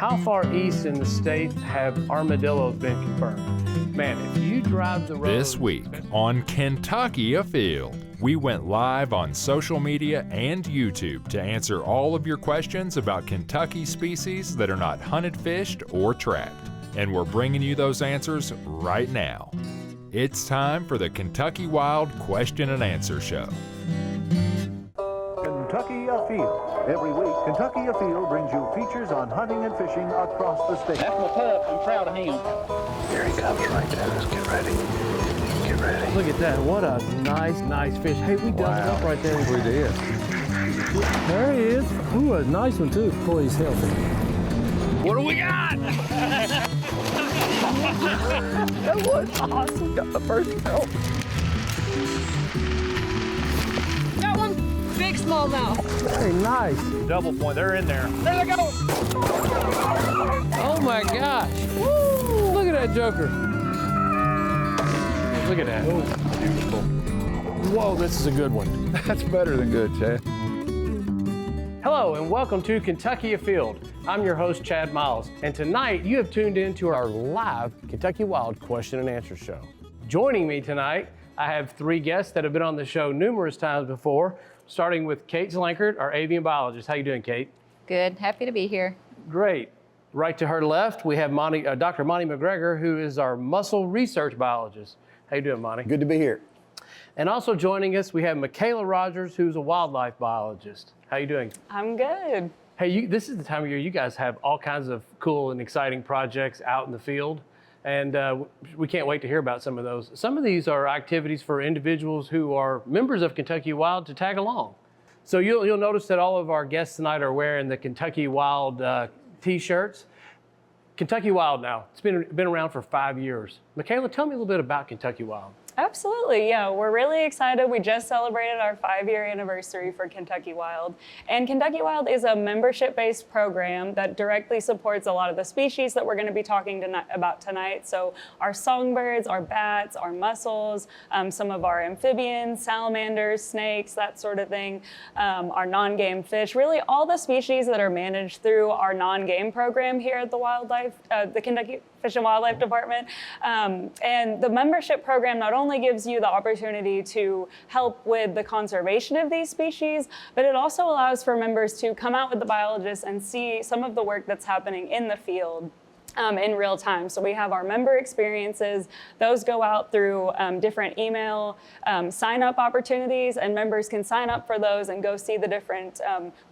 How far east in the state have armadillos been confirmed? Man, if you drive the road... This week on Kentucky Afield, we went live on social media and YouTube to answer all of your questions about Kentucky species that are not hunted, fished, or trapped. And we're bringing you those answers right now. It's time for the Kentucky Wild Question and Answer Show. Kentucky Afield. Every week, Kentucky Afield brings you features on hunting and fishing across the state. That's my pup. I'm proud of him. Here he comes right there. Let's get ready. Get ready. Look at that. What a nice fish. Hey, we dug it up right there. We did. There he is. Ooh, a nice one, too. Boy, he's healthy. What do we got? That was awesome. Got the first kill. Got one. Big smallmouth. Very nice. Double point. They're in there. There they go. Oh my gosh. Woo! Look at that joker. Look at that. Beautiful. Whoa, this is a good one. That's better than good, Chad. Hello and welcome to Kentucky Afield. I'm your host, Chad Miles, and tonight you have tuned in to our live Kentucky Wild Question and Answer Show. Joining me tonight, I have three guests that have been on the show numerous times before, starting with Kate Slankard, our Avian biologist. How you doing, Kate? Good, happy to be here. Great. Right to her left, we have Dr. Monte McGregor, who is our mussel research biologist. How you doing, Monte? Good to be here. And also joining us, we have Michaela Rogers, who's a wildlife biologist. How you doing? I'm good. Hey, this is the time of year you guys have all kinds of cool and exciting projects out in the field, and we can't wait to hear about some of those. Some of these are activities for individuals who are members of Kentucky Wild to tag along. So you'll notice that all of our guests tonight are wearing the Kentucky Wild t-shirts. Kentucky Wild now, it's been around for 5 years. Michaela, tell me a little bit about Kentucky Wild. Absolutely, yeah. We're really excited. We just celebrated our 5-year anniversary for Kentucky Wild. And Kentucky Wild is a membership-based program that directly supports a lot of the species that we're going to be talking about tonight. So our songbirds, our bats, our mussels, some of our amphibians, salamanders, snakes, that sort of thing, our non-game fish, really all the species that are managed through our non-game program here at the Kentucky Fish and Wildlife Department. And the membership program not only gives you the opportunity to help with the conservation of these species, but it also allows for members to come out with the biologists and see some of the work that's happening in the field. In real time. So we have our member experiences. Those go out through different email sign-up opportunities, and members can sign up for those and go see the different,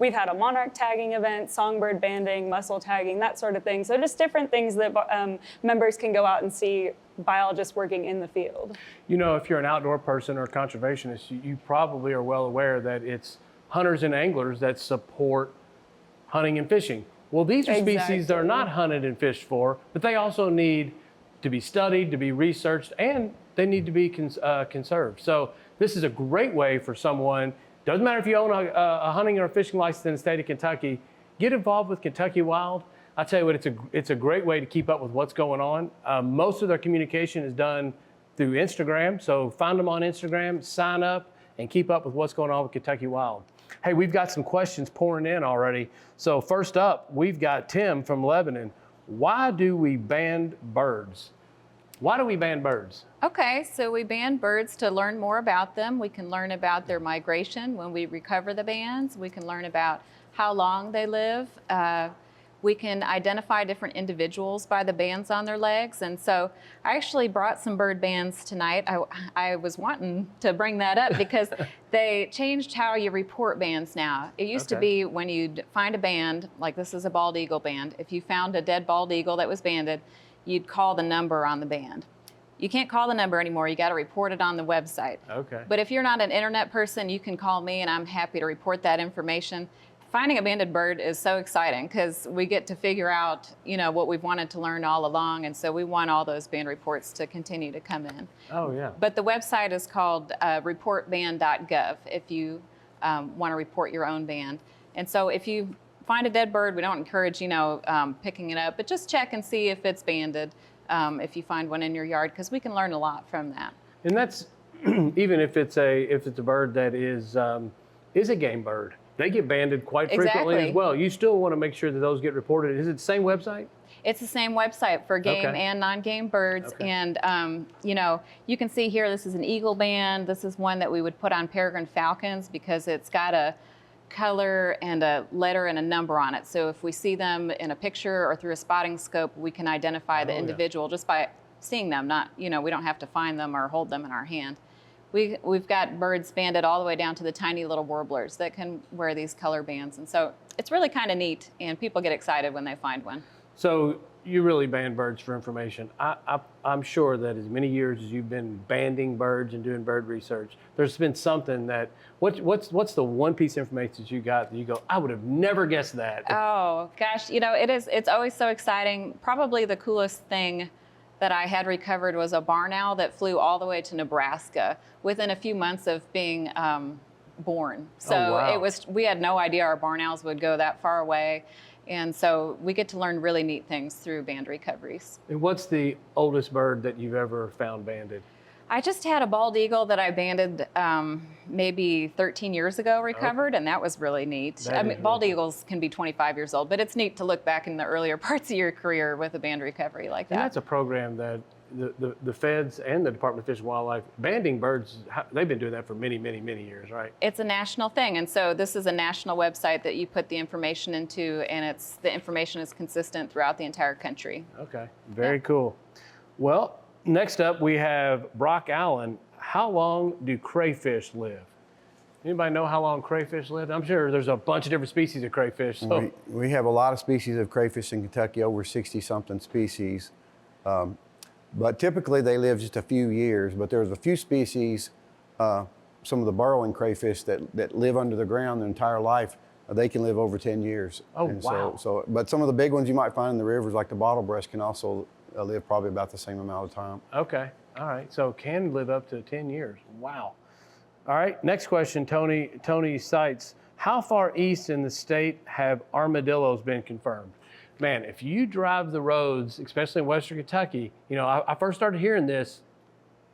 we've had a monarch tagging event, songbird banding, mussel tagging, that sort of thing. So just different things that members can go out and see biologists working in the field. You know, if you're an outdoor person or a conservationist, you probably are well aware that it's hunters and anglers that support hunting and fishing. Well, these are species that are not hunted and fished for, but they also need to be studied, to be researched, and they need to be conserved. So this is a great way for someone, doesn't matter if you own a hunting or a fishing license in the state of Kentucky, get involved with Kentucky Wild. I tell you what, it's a great way to keep up with what's going on. Most of their communication is done through Instagram, so find them on Instagram, sign up, and keep up with what's going on with Kentucky Wild. Hey, we've got some questions pouring in already. So first up, we've got Tim from Lebanon. Why do we ban birds? Why do we ban birds? Okay, so we ban birds to learn more about them. We can learn about their migration when we recover the bands. We can learn about how long they live. We can identify different individuals by the bands on their legs. And so I actually brought some bird bands tonight. I was wanting to bring that up because they changed how you report bands now. It used to be when you'd find a band, like this is a bald eagle band, if you found a dead bald eagle that was banded, you'd call the number on the band. You can't call the number anymore. You got to report it on the website. Okay. But if you're not an internet person, you can call me and I'm happy to report that information. Finding a banded bird is so exciting because we get to figure out, you know, what we've wanted to learn all along, and so we want all those band reports to continue to come in. Oh, yeah. But the website is called reportband.gov if you want to report your own band. And so if you find a dead bird, we don't encourage, you know, picking it up, but just check and see if it's banded if you find one in your yard, because we can learn a lot from that. And that's even if it's a bird that is a game bird. they get banded quite frequently Exactly. as well. You still want to make sure that those get reported. Is it the same website? It's the same website for game Okay. and non-game birds. Okay. And, you know, you can see here, this is an eagle band. This is one that we would put on peregrine falcons because it's got a color and a letter and a number on it. So if we see them in a picture or through a spotting scope, we can identify the Oh, yeah. individual just by seeing them. Not, you know, we don't have to find them or hold them in our hand. We've got birds banded all the way down to the tiny little warblers that can wear these color bands. And so it's really kind of neat, and people get excited when they find one. So you really band birds for information. I'm sure that as many years as you've been banding birds and doing bird research, there's been something that, what's the one piece of information that you got that you go, I would have never guessed that? Oh gosh, you know, it's always so exciting. Probably the coolest thing that I had recovered was a barn owl that flew all the way to Nebraska within a few months of being born. So Oh, wow. we had no idea our barn owls would go that far away. And so we get to learn really neat things through band recoveries. And what's the oldest bird that you've ever found banded? I just had a bald eagle that I banded maybe 13 years ago recovered, and that was really neat. That I is mean, really bald cool. eagles can be 25 years old, but it's neat to look back in the earlier parts of your career with a band recovery like And that. that's a program that the feds and the Department of Fish and Wildlife, banding birds, they've been doing that for many, many, many years, right? It's a national thing, and so this is a national website that you put the information into, and the information is consistent throughout the entire country. Okay, very cool. Well, next up we have Brock Allen. How long do crayfish live? Anybody know how long crayfish live? I'm sure there's a bunch of different species of crayfish. So We have a lot of species of crayfish in Kentucky, over 60-something species. But typically they live just a few years, but there's a few species, some of the burrowing crayfish that live under the ground their entire life, they can live over 10 years. Oh, And wow. But some of the big ones you might find in the rivers, like the bottlebreast, can also live probably about the same amount of time. okay, all right. So can live up to 10 years. Wow. All right, next question, Tony Seitz. How far east in the state have armadillos been confirmed? Man, if you drive the roads, especially in Western Kentucky, you know, I first started hearing this,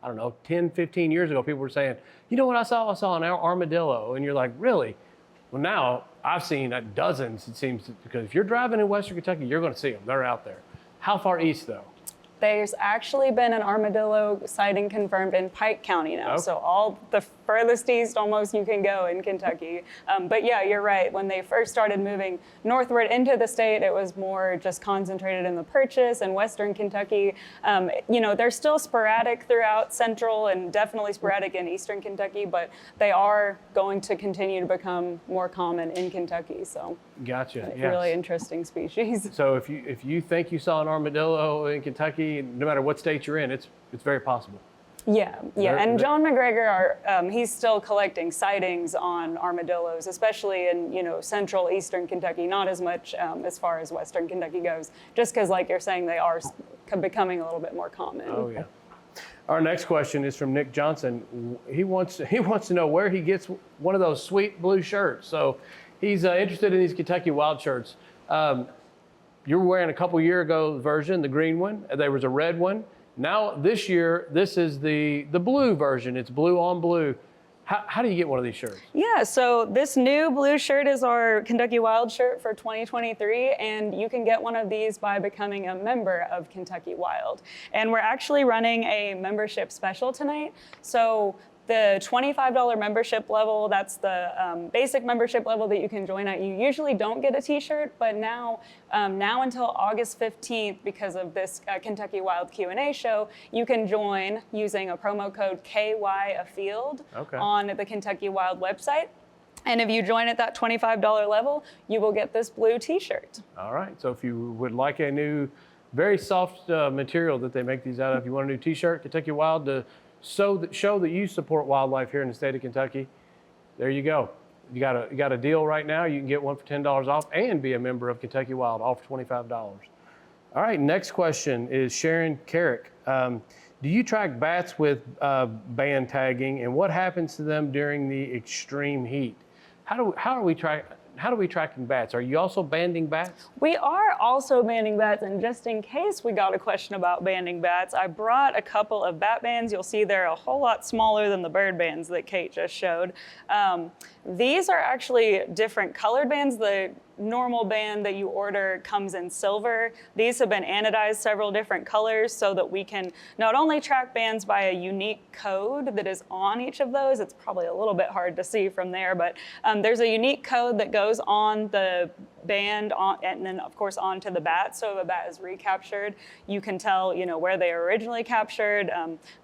I don't know, 10, 15 years ago. People were saying, you know what I saw? I saw an armadillo. And you're like, really? Well, now I've seen dozens, it seems, because if you're driving in Western Kentucky, you're going to see them. They're out there. How far east, though? There's actually been an armadillo sighting confirmed in Pike County now, Okay. so all the furthest east almost you can go in Kentucky. But yeah, you're right. When they first started moving northward into the state, it was more just concentrated in the Purchase and Western Kentucky. You know, they're still sporadic throughout Central and definitely sporadic in Eastern Kentucky, but they are going to continue to become more common in Kentucky. So Gotcha. really Yes. interesting species. So if you think you saw an armadillo in Kentucky, no matter what state you're in, it's very possible. Yeah. They're- And John McGregor, he's still collecting sightings on armadillos, especially in, you know, central eastern Kentucky, not as much as far as western Kentucky goes, just because, like you're saying, they are becoming a little bit more common. Oh yeah. Our next question is from Nick Johnson. He wants to know where he gets one of those sweet blue shirts. So he's interested in these Kentucky Wild shirts. You were wearing a couple year ago version, the green one. There was a red one. Now this year, this is the blue version. It's blue on blue. How do you get one of these shirts? Yeah, so this new blue shirt is our Kentucky Wild shirt for 2023, and you can get one of these by becoming a member of Kentucky Wild. And we're actually running a membership special tonight. So the $25 membership level, that's the basic membership level that you can join at. You usually don't get a t-shirt, but now until August 15th, because of this Kentucky Wild Q&A show, you can join using a promo code KY-Afield on the Kentucky Wild website. And if you join at that $25 level, you will get this blue t-shirt. All right, so if you would like a new, very soft material that they make these out of, you want a new t-shirt, Kentucky Wild, to show that you support wildlife here in the state of Kentucky, there you go. You got a deal right now. You can get one for $10 off and be a member of Kentucky Wild, all for $25. All right, next question is Sharon Carrick. Do you track bats with band tagging, and what happens to them during the extreme heat? How are we how do we tracking bats? Are you also banding bats? We are also banding bats, and just in case we got a question about banding bats, I brought a couple of bat bands. You'll see they're a whole lot smaller than the bird bands that Kate just showed. These are actually different colored bands. The normal band that you order comes in silver. These have been anodized several different colors so that we can not only track bands by a unique code that is on each of those. It's probably a little bit hard to see from there, but there's a unique code that goes on the band and then of course onto the bat. So if a bat is recaptured, you can tell, where they were originally captured,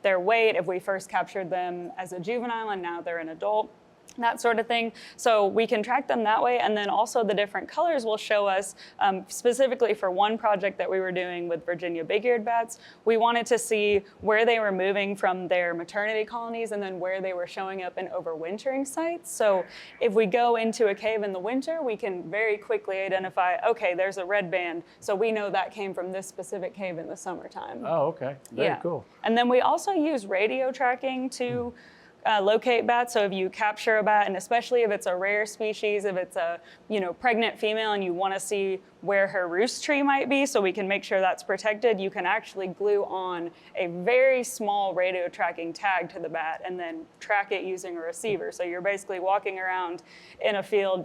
their weight, if we first captured them as a juvenile and now they're an adult, that sort of thing. So we can track them that way. And then also the different colors will show us, specifically for one project that we were doing with Virginia big-eared bats, we wanted to see where they were moving from their maternity colonies and then where they were showing up in overwintering sites. So if we go into a cave in the winter, we can very quickly identify, okay, there's a red band. So we know that came from this specific cave in the summertime. Oh, okay. Very cool. And then we also use radio tracking to locate bats. So if you capture a bat, and especially if it's a rare species, if it's a pregnant female and you want to see where her roost tree might be so we can make sure that's protected, you can actually glue on a very small radio tracking tag to the bat and then track it using a receiver. So you're basically walking around in a field,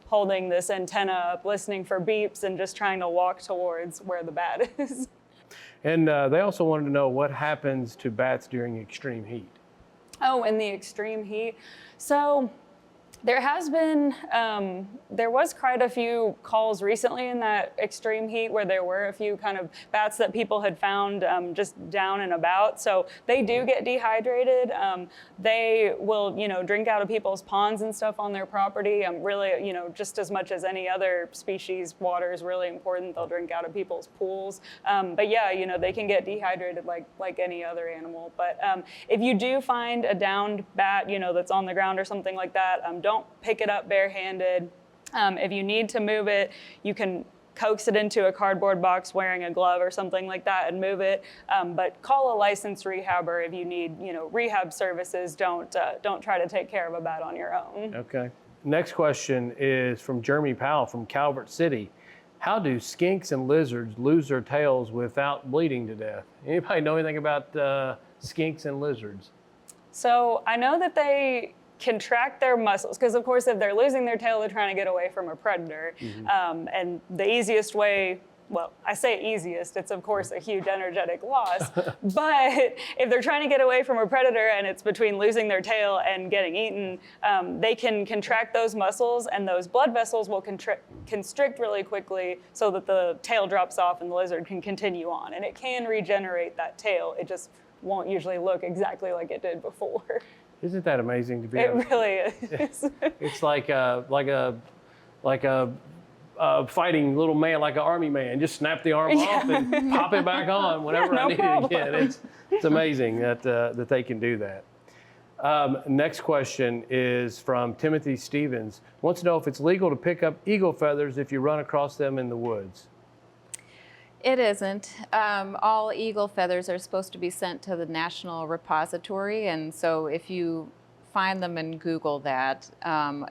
holding this antenna up, listening for beeps and just trying to walk towards where the bat is. And they also wanted to know what happens to bats during extreme heat. Oh, in the extreme heat. So there has been, there was quite a few calls recently in that extreme heat where there were a few kind of bats that people had found just down and about. So they do get dehydrated. They will, drink out of people's ponds and stuff on their property. Really, just as much as any other species, water is really important. They'll drink out of people's pools. But yeah, they can get dehydrated like any other animal. But if you do find a downed bat, that's on the ground or something like that, don't pick it up barehanded. If you need to move it, you can coax it into a cardboard box wearing a glove or something like that and move it. But call a licensed rehabber if you need, rehab services. Don't try to take care of a bat on your own. Okay. Next question is from Jeremy Powell from Calvert City. How do skinks and lizards lose their tails without bleeding to death? Anybody know anything about skinks and lizards? So I know that they contract their muscles, because of course if they're losing their tail, they're trying to get away from a predator. And the easiest way, well, I say easiest, it's of course a huge energetic loss, but if they're trying to get away from a predator and it's between losing their tail and getting eaten, they can contract those muscles and those blood vessels will constrict really quickly so that the tail drops off and the lizard can continue on. And it can regenerate that tail. It just won't usually look exactly like it did before. Isn't that amazing to be? It really is. It's like a fighting little man, like an army man. Just snap the arm off and pop it back on whenever I need it again. It's amazing that they can do that. Next question is from Timothy Stevens. Wants to know if it's legal to pick up eagle feathers if you run across them in the woods. It isn't. All eagle feathers are supposed to be sent to the National Repository, and so if you find them and Google that,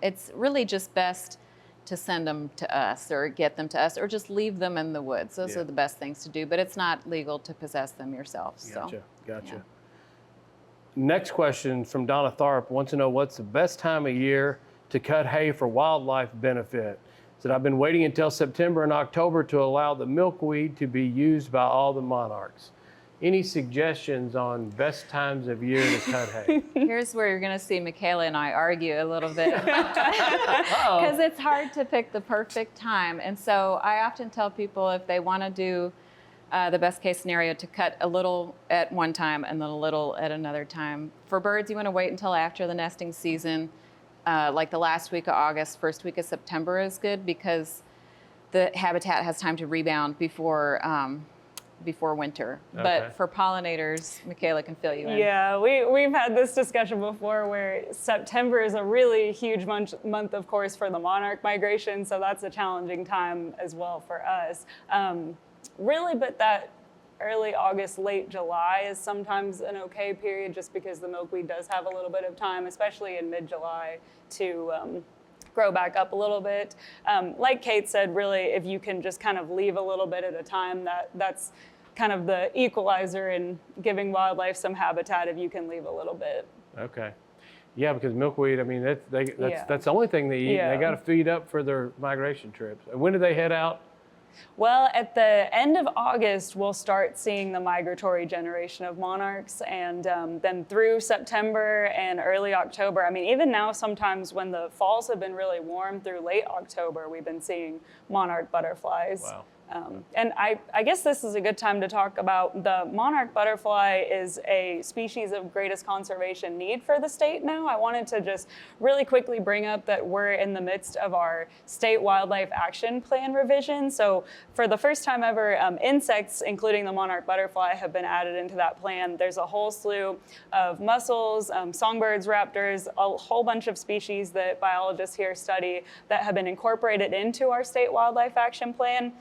it's really just best to send them to us or get them to us or just leave them in the woods. Those are the best things to do, but it's not legal to possess them yourself. Gotcha. Yeah. Next question from Donna Tharp wants to know what's the best time of year to cut hay for wildlife benefit. Said, I've been waiting until September and October to allow the milkweed to be used by all the monarchs. Any suggestions on best times of year to cut hay? Here's where you're going to see Michaela and I argue a little bit. Because it's hard to pick the perfect time. And so I often tell people if they want to do the best case scenario to cut a little at one time and then a little at another time. For birds, you want to wait until after the nesting season. Like the last week of August, first week of September is good because the habitat has time to rebound before winter. Okay. But for pollinators, Michaela can fill you in. Yeah, we've had this discussion before where September is a really huge month, of course, for the monarch migration, so that's a challenging time as well for us. Really, but that early August, late July is sometimes an okay period just because the milkweed does have a little bit of time, especially in mid-July, to grow back up a little bit. Like Kate said, really, if you can just kind of leave a little bit at a time, that's kind of the equalizer in giving wildlife some habitat if you can leave a little bit. Okay. Yeah, because milkweed, I mean, that's the only thing they eat. Yeah. They got to feed up for their migration trips. And when do they head out? Well, at the end of August, we'll start seeing the migratory generation of monarchs, and then through September and early October. I mean, even now, sometimes when the falls have been really warm through late October, we've been seeing monarch butterflies. Wow. And I guess this is a good time to talk about the monarch butterfly is a species of greatest conservation need for the state now. I wanted to just really quickly bring up that we're in the midst of our state wildlife action plan revision. So for the first time ever, insects, including the monarch butterfly, have been added into that plan. There's a whole slew of mussels, songbirds, raptors, a whole bunch of species that biologists here study that have been incorporated into our state wildlife action plan.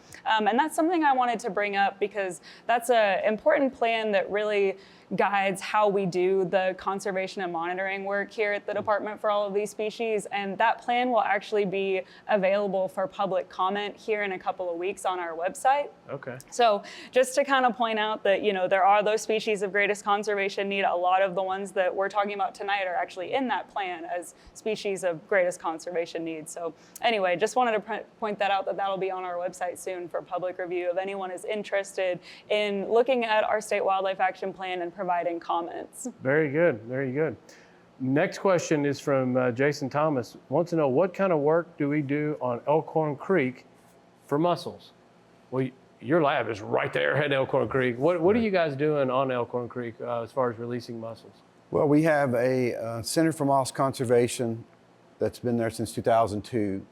And that's something I wanted to bring up because that's an important plan that really guides how we do the conservation and monitoring work here at the department for all of these species. And that plan will actually be available for public comment here in a couple of weeks on our website. Okay. So just to kind of point out that, there are those species of greatest conservation need. A lot of the ones that we're talking about tonight are actually in that plan as species of greatest conservation need. So anyway, just wanted to point that out, that that'll be on our website soon for public review if anyone is interested in looking at our state wildlife action plan and providing comments. Very good, very good. Next question is from Jason Thomas. Wants to know, what kind of work do we do on Elkhorn Creek for mussels? Well, your lab is right there at Elkhorn Creek. What are you guys doing on Elkhorn Creek as far as releasing mussels? Well, we have a Center for Moss Conservation that's been there since 2002.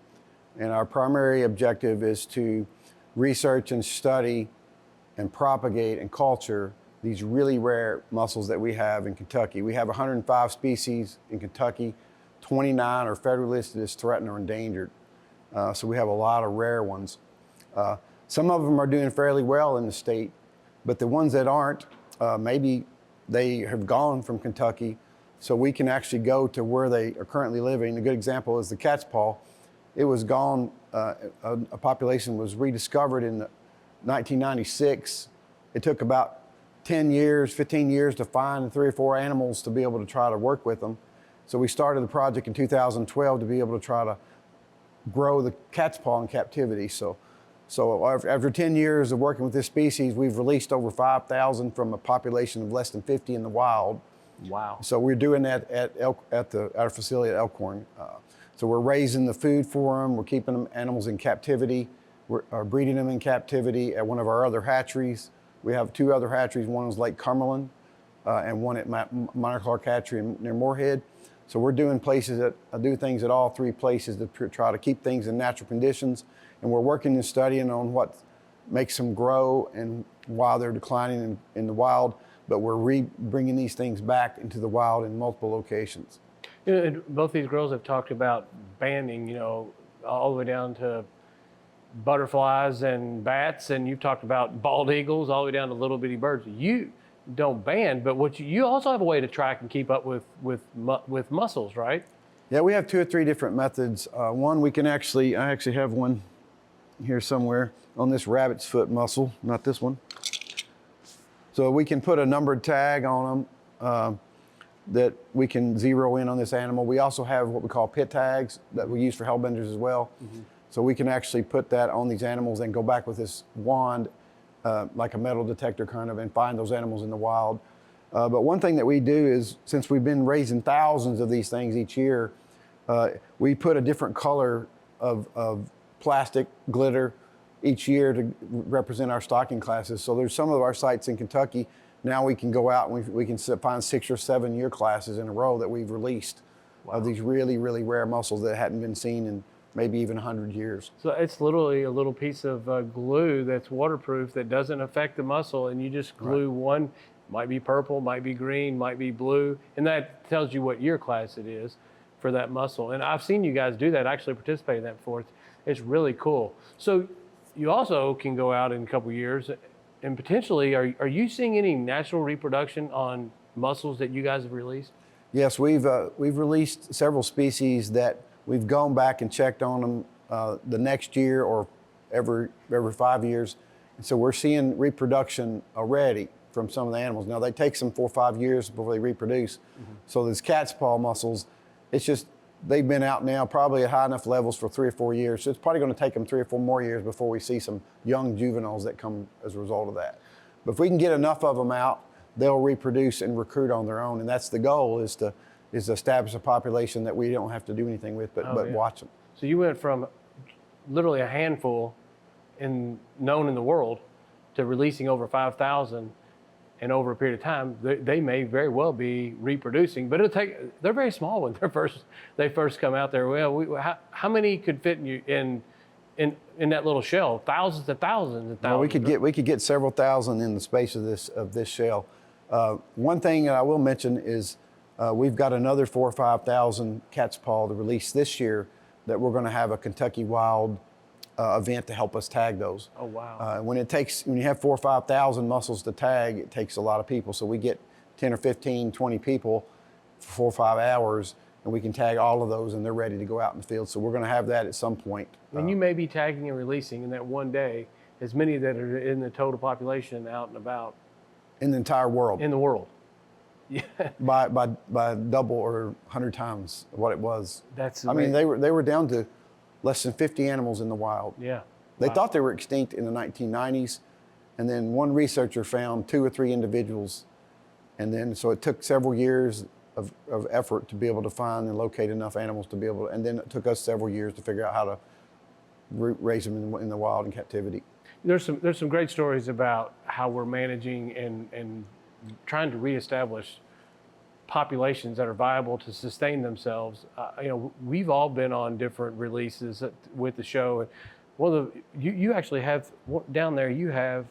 And our primary objective is to research and study and propagate and culture these really rare mussels that we have in Kentucky. We have 105 species in Kentucky. 29 are federally listed as threatened or endangered. So we have a lot of rare ones. Some of them are doing fairly well in the state, but the ones that aren't, maybe they have gone from Kentucky, so we can actually go to where they are currently living. A good example is the cat's paw. It was gone, a population was rediscovered in 1996. It took about 10 years, 15 years to find 3 or 4 animals to be able to try to work with them. So we started the project in 2012 to be able to try to grow the cat's paw in captivity. So after 10 years of working with this species, we've released over 5,000 from a population of less than 50 in the wild. Wow. So we're doing that at our facility at Elkhorn. So we're raising the food for them. We're keeping them animals in captivity. We're breeding them in captivity at one of our other hatcheries. We have 2 other hatcheries. One is Lake Cumberland and one at Minor Clark Hatchery near Moorhead. So we're doing things at all 3 places to try to keep things in natural conditions. And we're working and studying on what makes them grow and while they're declining in the wild. But we're bringing these things back into the wild in multiple locations. And both these girls have talked about banding, all the way down to butterflies and bats, and you've talked about bald eagles all the way down to little bitty birds. You don't band, but you also have a way to track and keep up with mussels, right? Yeah, we have 2 or 3 different methods. One, I actually have one here somewhere on this rabbit's foot mussel, not this one. So we can put a numbered tag on them that we can zero in on this animal. We also have what we call pit tags that we use for hellbenders as well. Mm-hmm. So we can actually put that on these animals and go back with this wand, like a metal detector kind of, and find those animals in the wild. But one thing that we do is, since we've been raising thousands of these things each year, we put a different color of plastic glitter each year to represent our stocking classes. So there's some of our sites in Kentucky, now we can go out and we can find 6 or 7 year classes in a row that we've released. Wow. Of these really, really rare mussels that hadn't been seen in maybe even 100 years. So it's literally a little piece of glue that's waterproof that doesn't affect the mussel, and you just glue one, might be purple, might be green, might be blue, and that tells you what year class it is for that mussel. And I've seen you guys do that, actually participate in that before. It's really cool. So you also can go out in a couple years and potentially, are you seeing any natural reproduction on mussels that you guys have released? Yes, we've released several species that we've gone back and checked on them the next year or every 5 years. And so we're seeing reproduction already from some of the animals. Now they take some 4 or 5 years before they reproduce. So these cat's paw mussels, it's just, they've been out now probably at high enough levels for 3 or 4 years. So it's probably going to take them 3 or 4 more years before we see some young juveniles that come as a result of that. But if we can get enough of them out, they'll reproduce and recruit on their own. And that's the goal, is to establish a population that we don't have to do anything with, but watch them. So you went from literally a handful known in the world to releasing over 5,000, and over a period of time, they may very well be reproducing, but they're very small when they first come out there. Well, how many could fit in that little shell? Thousands and thousands and thousands. Well, we could get several thousand in the space of this shell. One thing that I will mention is we've got another 4,000 or 5,000 cat's paw to release this year that we're going to have a Kentucky Wild event to help us tag those. Oh, wow. When you have 4,000 or 5,000 mussels to tag, it takes a lot of people. So we get 10 or 15, 20 people for 4 or 5 hours, and we can tag all of those, and they're ready to go out in the field. So we're going to have that at some point. And you may be tagging and releasing in that one day as many that are in the total population out and about. In the entire world. In the world. Yeah. By double or 100 times what it was. That's amazing. I mean, they were down to less than 50 animals in the wild. Yeah. They thought they were extinct in the 1990s, and then one researcher found 2 or 3 individuals, and then so it took several years of effort to be able to find and locate enough animals to be able to, and then it took us several years to figure out how to raise them in the wild in captivity. There's some great stories about how we're managing and trying to reestablish populations that are viable to sustain themselves. We've all been on different releases with the show. And one of you actually have down there. You have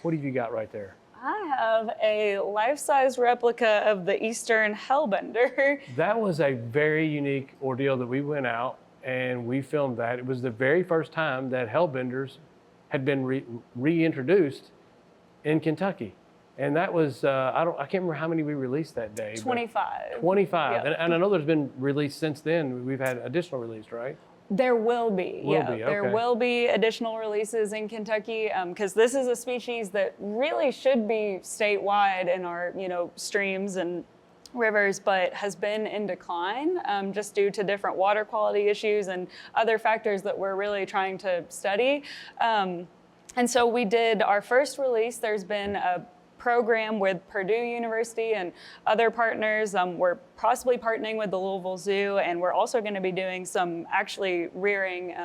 what have you got right there? I have a life-size replica of the Eastern hellbender. That was a very unique ordeal that we went out and we filmed that. It was the very first time that hellbenders had been reintroduced in Kentucky. And that was, I can't remember how many we released that day. 25. 25. Yep. And I know there's been released since then. We've had additional released, right? There will be, There will be additional releases in Kentucky because this is a species that really should be statewide in our, streams and rivers, but has been in decline just due to different water quality issues and other factors that we're really trying to study. And so we did our first release. There's been a program with Purdue University and other partners. We're possibly partnering with the Louisville Zoo, and we're also going to be doing some actually rearing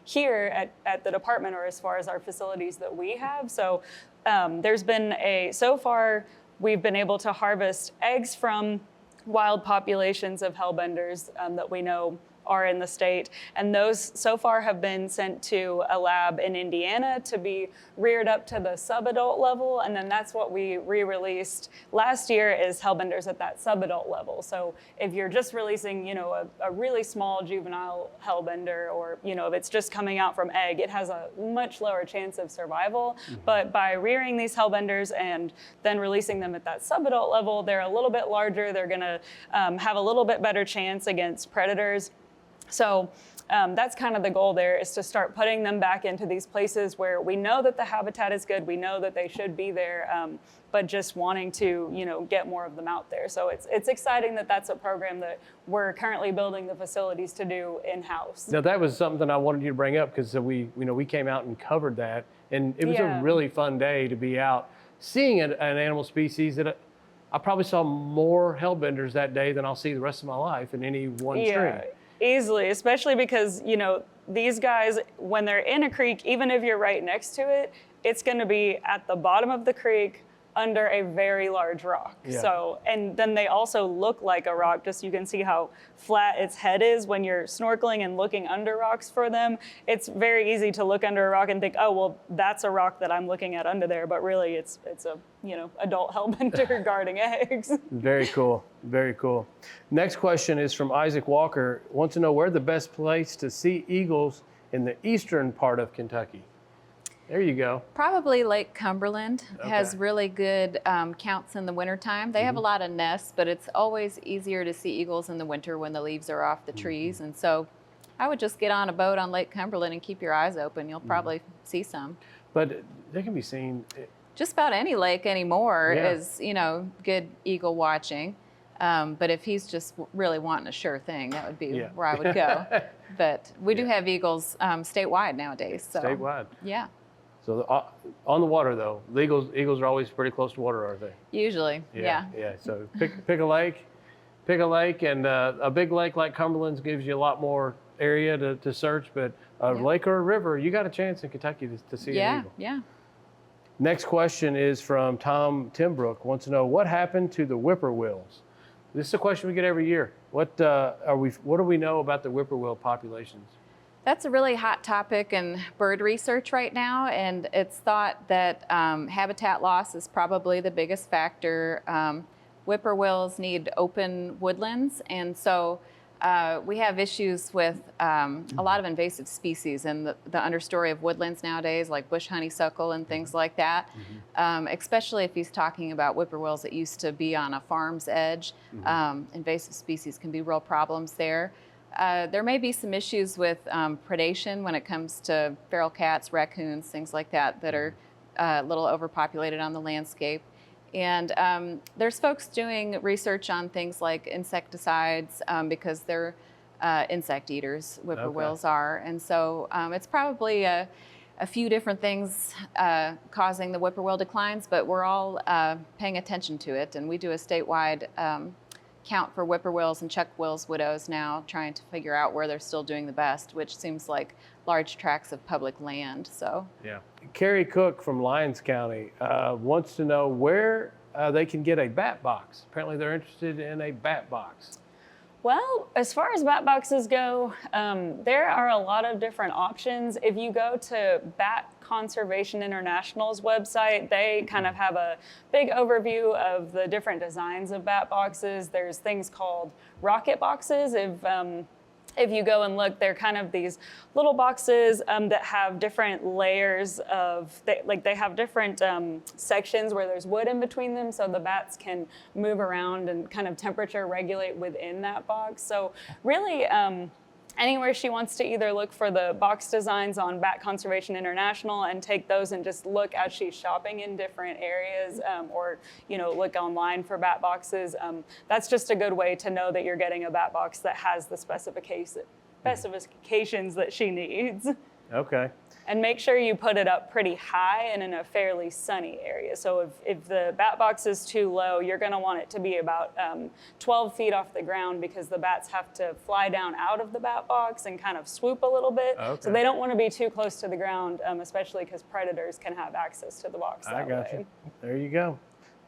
here at the department, or as far as our facilities that we have. So there's been so far we've been able to harvest eggs from wild populations of hellbenders that we know are in the state, and those so far have been sent to a lab in Indiana to be reared up to the subadult level, and then that's what we re-released last year is hellbenders at that subadult level. So if you're just releasing, a really small juvenile hellbender, or if it's just coming out from egg, it has a much lower chance of survival. Mm-hmm. But by rearing these hellbenders and then releasing them at that subadult level, they're a little bit larger. They're going to have a little bit better chance against predators. So that's kind of the goal there, is to start putting them back into these places where we know that the habitat is good, we know that they should be there, but just wanting to get more of them out there. So it's exciting that that's a program that we're currently building the facilities to do in-house. Now that was something I wanted you to bring up, because we came out and covered that, and it was a really fun day to be out seeing an animal species that I probably saw more hellbenders that day than I'll see the rest of my life in any one stream. Easily, especially because, these guys, when they're in a creek, even if you're right next to it, it's going to be at the bottom of the creek under a very large rock. Yeah. So, and then they also look like a rock, just you can see how flat its head is when you're snorkeling and looking under rocks for them. It's very easy to look under a rock and think, oh, well, that's a rock that I'm looking at under there. But really it's a, adult hellbender guarding eggs. Very cool. Very cool. Next question is from Isaac Walker. Wants to know where the best place to see eagles in the eastern part of Kentucky. There you go. Probably Lake Cumberland has Okay. really good counts in the wintertime. They have a lot of nests, but it's always easier to see eagles in the winter when the leaves are off the trees. And so I would just get on a boat on Lake Cumberland and keep your eyes open. You'll probably see some. But they can be seen. Just about any lake anymore Yeah. is, good eagle watching. But if he's just really wanting a sure thing, that would be Yeah. where I would go. But we do have eagles statewide nowadays. So. Statewide. Yeah, So on the water though, the eagles are always pretty close to water, aren't they? usually, yeah. Yeah. So pick a lake, and a big lake like Cumberland's gives you a lot more area to search. But a lake or a river, you got a chance in Kentucky to see an Yeah, eagle. yeah. Next question is from Tom Timbrook. Wants to know what happened to the whippoorwills. This is a question we get every year. What do we know about the whippoorwill populations? That's a really hot topic in bird research right now, and it's thought that habitat loss is probably the biggest factor. Whippoorwills need open woodlands, and so we have issues with a lot of invasive species in the understory of woodlands nowadays, like bush honeysuckle and things like that. Especially if he's talking about whippoorwills that used to be on a farm's edge. Invasive species can be real problems there. There may be some issues with predation when it comes to feral cats, raccoons, things like that that are a little overpopulated on the landscape. And there's folks doing research on things like insecticides because they're insect eaters, whippoorwills are. And so it's probably a few different things causing the whippoorwill declines, but we're all paying attention to it. And we do a statewide count for whippoorwills and chuck-wills widows now, trying to figure out where they're still doing the best, which seems like large tracts of public land. So Yeah. Carrie Cook from Lyons County wants to know where they can get a bat box. Apparently they're interested in a bat box. Well, as far as bat boxes go, there are a lot of different options. If you go to Bat Conservation International's website, they kind of have a big overview of the different designs of bat boxes. There's things called rocket boxes. If you go and look, they're kind of these little boxes that have different layers of, they have different sections where there's wood in between them, so the bats can move around and kind of temperature regulate within that box. So really, anywhere she wants to either look for the box designs on Bat Conservation International and take those and just look as she's shopping in different areas, or look online for bat boxes. That's just a good way to know that you're getting a bat box that has the specifications that she needs. Okay. And make sure you put it up pretty high and in a fairly sunny area. So if the bat box is too low, you're going to want it to be about 12 feet off the ground, because the bats have to fly down out of the bat box and kind of swoop a little bit. Okay. So they don't want to be too close to the ground, especially because predators can have access to the box that I got way. you. There you go.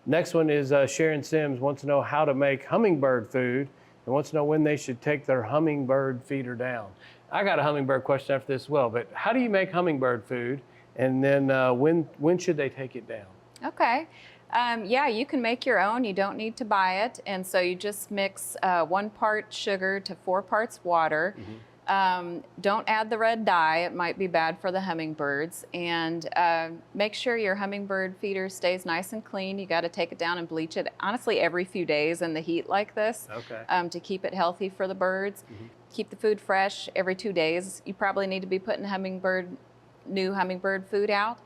Next one is Sharon Sims wants to know how to make hummingbird food and wants to know when they should take their hummingbird feeder down. I got a hummingbird question after this as well, but how do you make hummingbird food? And then when should they take it down? Okay. Yeah, you can make your own. You don't need to buy it. And so you just mix 1 part sugar to 4 parts water. Don't add the red dye. It might be bad for the hummingbirds. And make sure your hummingbird feeder stays nice and clean. You got to take it down and bleach it, honestly, every few days in the heat like this. Okay. To keep it healthy for the birds. Keep the food fresh every 2 days. You probably need to be putting new hummingbird food out.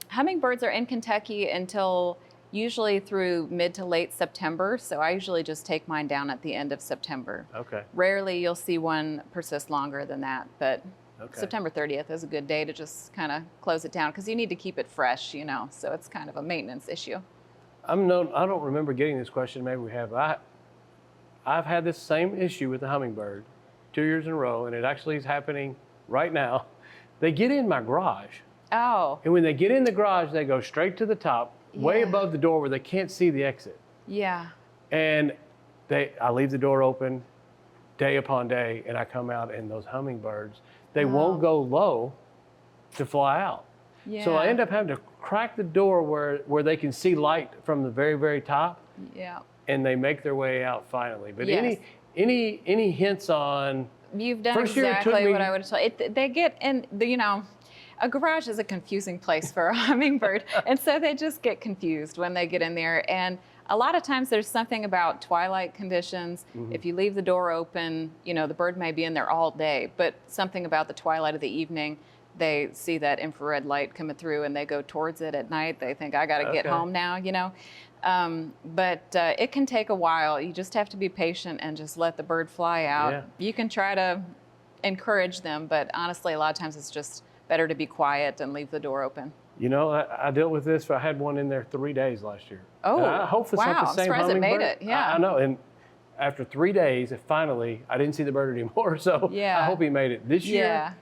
Hummingbirds are in Kentucky until usually through mid to late September, so I usually just take mine down at the end of September. Okay. Rarely you'll see one persist longer than that, but Okay. September 30th is a good day to just kind of close it down, because you need to keep it fresh, so it's kind of a maintenance issue. I don't remember getting this question. Maybe we have. I've had this same issue with the hummingbird 2 years in a row, and it actually is happening right now. They get in my garage, Oh, and when they get in the garage, they go straight to the top, way Yeah. above the door where they can't see the exit. yeah. And I leave the door open day upon day, and I come out, and those hummingbirds, they won't go low to fly out. Yeah. So I end up having to crack the door where they can see light from the very, very top, Yeah. and they make their way out finally. But Yes. any hints on? You've done First year it took exactly me- what I would have told. They get in, A garage is a confusing place for a hummingbird, and so they just get confused when they get in there. And a lot of times there's something about twilight conditions. If you leave the door open, you know, the bird may be in there all day, but something about the twilight of the evening, they see that infrared light coming through and they go towards it at night. They think, I got to get home now, you know. But it can take a while. You just have to be patient and just let the bird fly out. Yeah. You can try to encourage them, but honestly, a lot of times it's just better to be quiet and leave the door open. You know, I dealt with this. I had one in there 3 days last year. Oh, and I hope it's not wow. the I'm same surprised it made hummingbird. it. Yeah. I know. And after 3 days, finally, I didn't see the bird anymore. So I hope he made it. This year,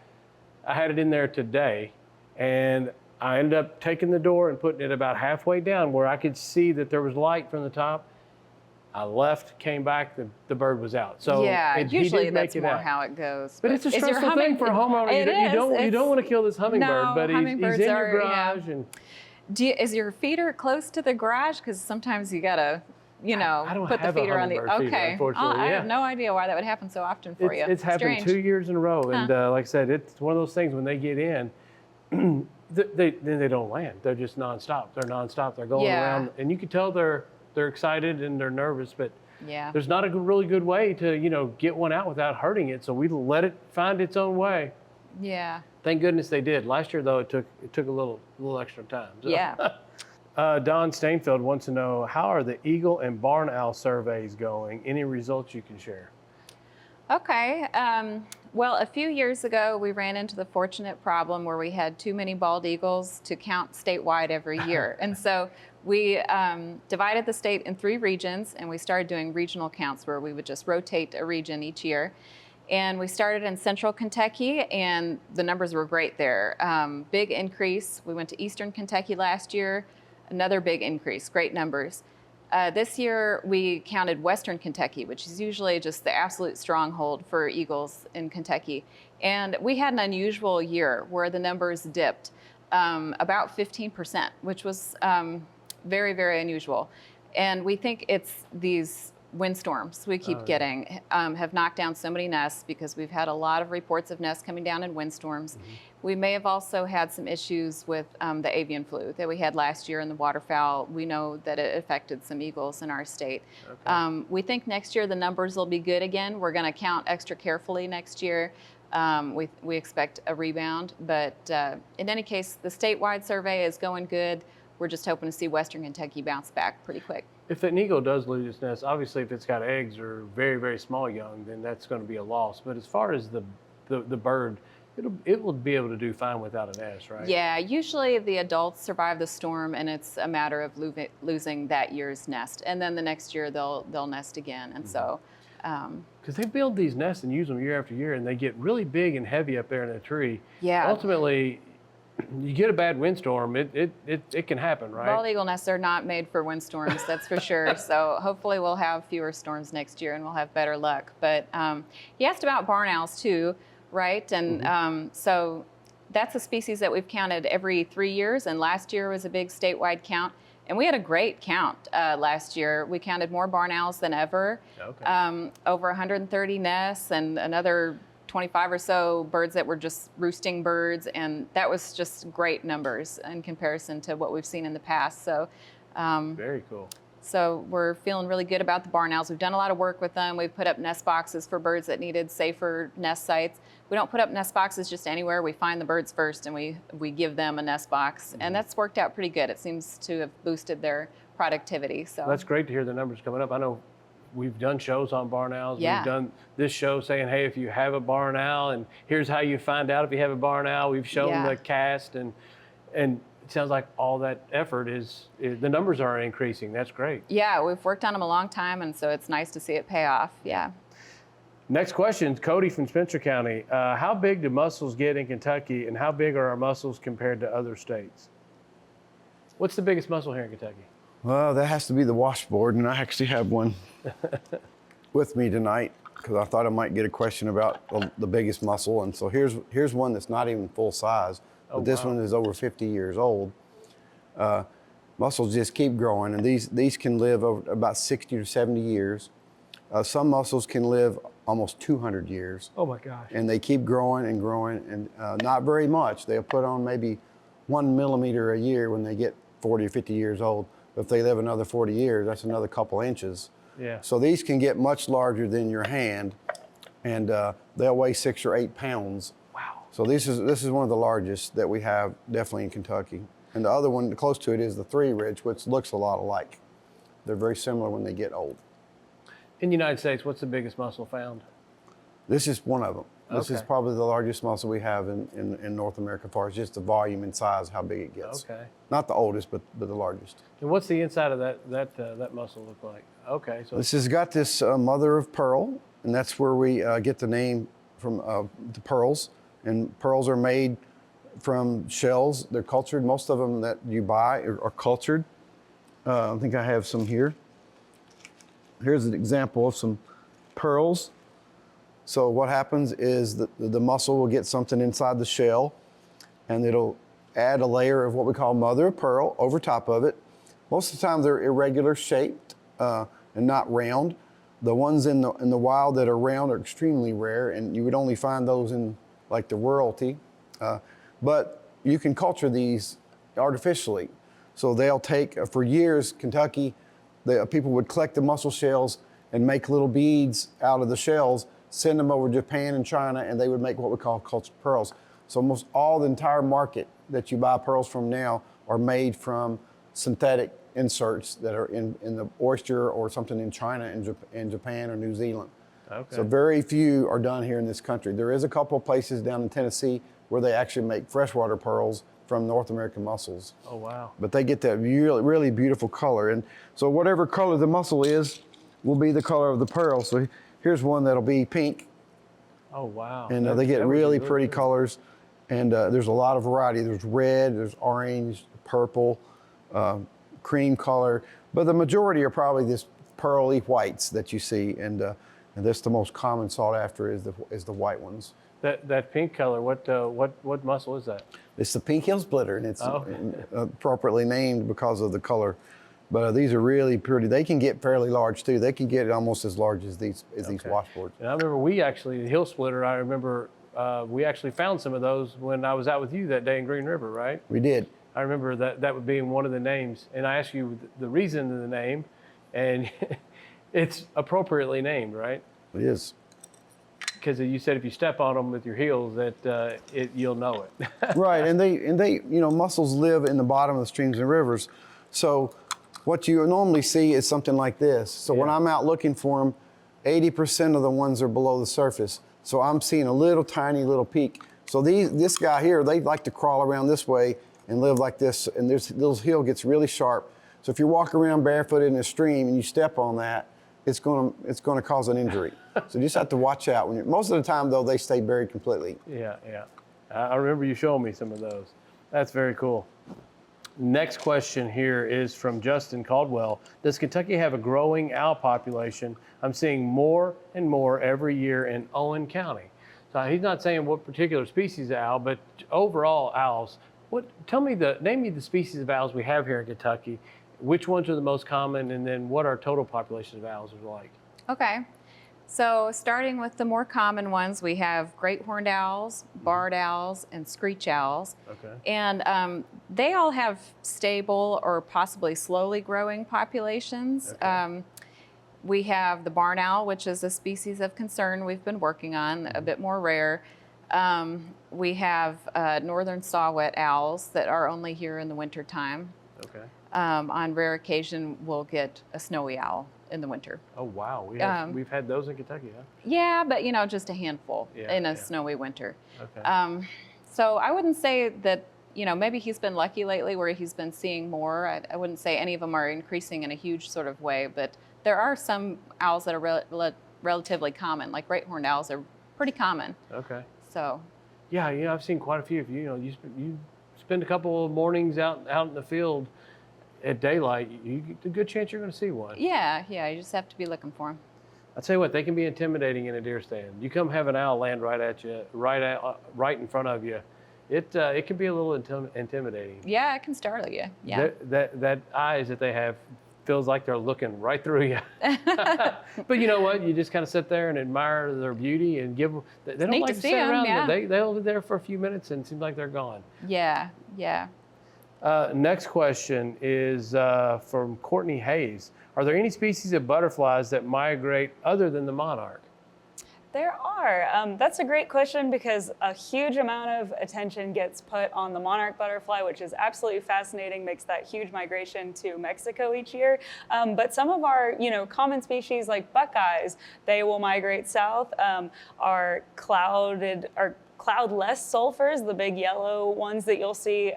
I had it in there today, and I ended up taking the door and putting it about halfway down where I could see that there was light from the top. I left, came back, the bird was out. So usually that's more how it goes. But it's a stressful thing for a homeowner. You don't want to kill this hummingbird, but he's in your garage. And is your feeder close to the garage? Because sometimes you gotta, you know, I don't put the have a feeder on the. hummingbird feeder, unfortunately. I have no idea why that would happen so often for you. It's happened Strange. 2 years in a row, and like I said, it's one of those things when they get in, they don't land. They're just nonstop. They're nonstop. They're going around, and you can tell they're excited and they're nervous, but there's not a really good way to, you know, get one out without hurting it. So we let it find its own way. Yeah. Thank goodness they did. Last year though, it took a little extra time. So. Yeah. Don Stainfield wants to know, how are the eagle and barn owl surveys going? Any results you can share? Okay. Well, a few years ago, we ran into the fortunate problem where we had too many bald eagles to count statewide every year. And so we divided the state in 3 regions, and we started doing regional counts where we would just rotate a region each year. And we started in central Kentucky, and the numbers were great there. Big increase. We went to eastern Kentucky last year, another big increase, great numbers. This year, we counted western Kentucky, which is usually just the absolute stronghold for eagles in Kentucky. And we had an unusual year where the numbers dipped about 15%, which was very, very unusual. And we think it's these windstorms we keep getting have knocked down so many nests because we've had a lot of reports of nests coming down in windstorms. We may have also had some issues with the avian flu that we had last year in the waterfowl. We know that it affected some eagles in our state. We think next year the numbers will be good again. We're going to count extra carefully next year. We expect a rebound, but in any case, the statewide survey is going good. We're just hoping to see western Kentucky bounce back pretty quick. If an eagle does lose its nest, obviously if it's got eggs or very, very small young, then that's going to be a loss. But as far as the bird, it will be able to do fine without a nest, right? Yeah, usually the adults survive the storm, and it's a matter of losing that year's nest, and then the next year they'll nest again. And so, because they build these nests and use them year after year, and they get really big and heavy up there in the tree. Yeah. Ultimately, you get a bad windstorm, it can happen, right? Bald eagle nests are not made for windstorms, that's for sure. So hopefully we'll have fewer storms next year and we'll have better luck. But he asked about barn owls too, right? And so that's a species that we've counted every 3 years, and last year was a big statewide count. And we had a great count last year. We counted more barn owls than ever, over 130 nests and another 25 or so birds that were just roosting birds, and that was just great numbers in comparison to what we've seen in the past. So very cool. So we're feeling really good about the barn owls. We've done a lot of work with them. We've put up nest boxes for birds that needed safer nest sites. We don't put up nest boxes just anywhere. We find the birds first and we give them a nest box, and that's worked out pretty good. It seems to have boosted their productivity. So that's great to hear the numbers coming up. I know we've done shows on barn owls. Yeah. We've done this show saying, hey, if you have a barn owl, and here's how you find out if you have a barn owl. We've shown the cast, and it sounds like all that effort is the numbers are increasing. That's great. Yeah, we've worked on them a long time, and so it's nice to see it pay off. Yeah. Next question, Cody from Spencer County. How big do mussels get in Kentucky, and how big are our mussels compared to other states? What's the biggest mussel here in Kentucky? Well, that has to be the washboard, and I actually have one with me tonight because I thought I might get a question about the biggest mussel. And so here's one that's not even full size, but this one is over 50 years old. Mussels just keep growing, and these can live over about 60 to 70 years. Some mussels can live almost 200 years. Oh my gosh. And they keep growing and growing, and not very much. They'll put on maybe 1 millimeter a year when they get 40 or 50 years old. If they live another 40 years, that's another couple inches. Yeah. So these can get much larger than your hand, and they'll weigh 6 or 8 pounds. Wow. So this is one of the largest that we have, definitely in Kentucky. And the other one close to it is the Three Ridge, which looks a lot alike. They're very similar when they get old. In the United States, what's the biggest mussel found? This is one of them. This is Okay. probably the largest mussel we have in North America, as far as just the volume and size, how big it gets. Okay. Not the oldest, but the largest. And what's the inside of that mussel look like? Okay, so This has got this mother of pearl, and that's where we get the name from the pearls. And pearls are made from shells. They're cultured. Most of them that you buy are cultured. I think I have some here. Here's an example of some pearls. So what happens is the mussel will get something inside the shell, and it'll add a layer of what we call mother of pearl over top of it. Most of the time they're irregular shaped and not round. The ones in the wild that are round are extremely rare, and you would only find those in like the royalty. But you can culture these artificially. So they'll take, for years, Kentucky, people would collect the mussel shells and make little beads out of the shells, send them over to Japan and China, and they would make what we call cultured pearls. So almost all the entire market that you buy pearls from now are made from synthetic inserts that are in the oyster or something in China and Japan or New Zealand. okay. So very few are done here in this country. There is a couple of places down in Tennessee where they actually make freshwater pearls from North American mussels. Oh wow. But they get that really, really beautiful color. And so whatever color the mussel is will be the color of the pearl. So here's one that'll be pink. Oh wow. And they get really pretty colors. And there's a lot of variety. There's red, there's orange, purple, cream color. But the majority are probably this pearly whites that you see. And that's the most common sought after is the white ones. That pink color. What mussel is that? It's the pink hill splitter, and it's appropriately named because of the color. But these are really pretty. They can get fairly large too. They can get almost as large as these washboards. And I remember the hill splitter. I remember we actually found some of those when I was out with you that day in Green River, right? We did. I remember that would be one of the names, and I asked you the reason of the name, and it's appropriately named, right? It is. Because you said if you step on them with your heels, that you'll know it. Right, and they mussels live in the bottom of the streams and rivers, so what you normally see is something like this. So when I'm out looking for them, 80% of the ones are below the surface. So I'm seeing a little tiny little peak. So this guy here, they like to crawl around this way and live like this, and this heel gets really sharp. So if you walk around barefooted in a stream and you step on that, it's going to cause an injury. So you just have to watch out. Most of the time, though, they stay buried completely. Yeah. I remember you showing me some of those. That's very cool. Next question here is from Justin Caldwell. Does Kentucky have a growing owl population? I'm seeing more and more every year in Owen County. So he's not saying what particular species of owl, but overall owls. Name me the species of owls we have here in Kentucky. Which ones are the most common, and then what our total population of owls is like? Okay. So starting with the more common ones, we have great horned owls, barred owls, and screech owls. Okay. And they all have stable or possibly slowly growing populations. Okay. We have the barn owl, which is a species of concern we've been working on, a bit more rare. We have northern saw-whet owls that are only here in the wintertime. Okay. On rare occasion, we'll get a snowy owl in the winter. Oh wow, we've had those in Kentucky, huh? Yeah, but just a handful in a snowy winter. Okay. So I wouldn't say that, maybe he's been lucky lately where he's been seeing more. I wouldn't say any of them are increasing in a huge sort of way, but there are some owls that are relatively common, like great horned owls are pretty common. Okay. So. Yeah, I've seen quite a few of you. You spend a couple of mornings out in the field at daylight, you get a good chance you're going to see one. Yeah, you just have to be looking for them. I'll tell you what, they can be intimidating in a deer stand. You come have an owl land right at you, right in front of you. It can be a little intimidating. Yeah, it can startle you. Yeah. That eyes that they have feels like they're looking right through you. But you know what? You just kind of sit there and admire their beauty and give. They don't neat like to to see sit 'em, around. yeah. They'll be there for a few minutes and it seems like they're gone. Yeah, yeah. Next question is from Courtney Hayes. Are there any species of butterflies that migrate other than the monarch? There are. That's a great question because a huge amount of attention gets put on the monarch butterfly, which is absolutely fascinating, makes that huge migration to Mexico each year. But some of our, common species like buckeyes, they will migrate south. Our cloudless sulfurs, the big yellow ones that you'll see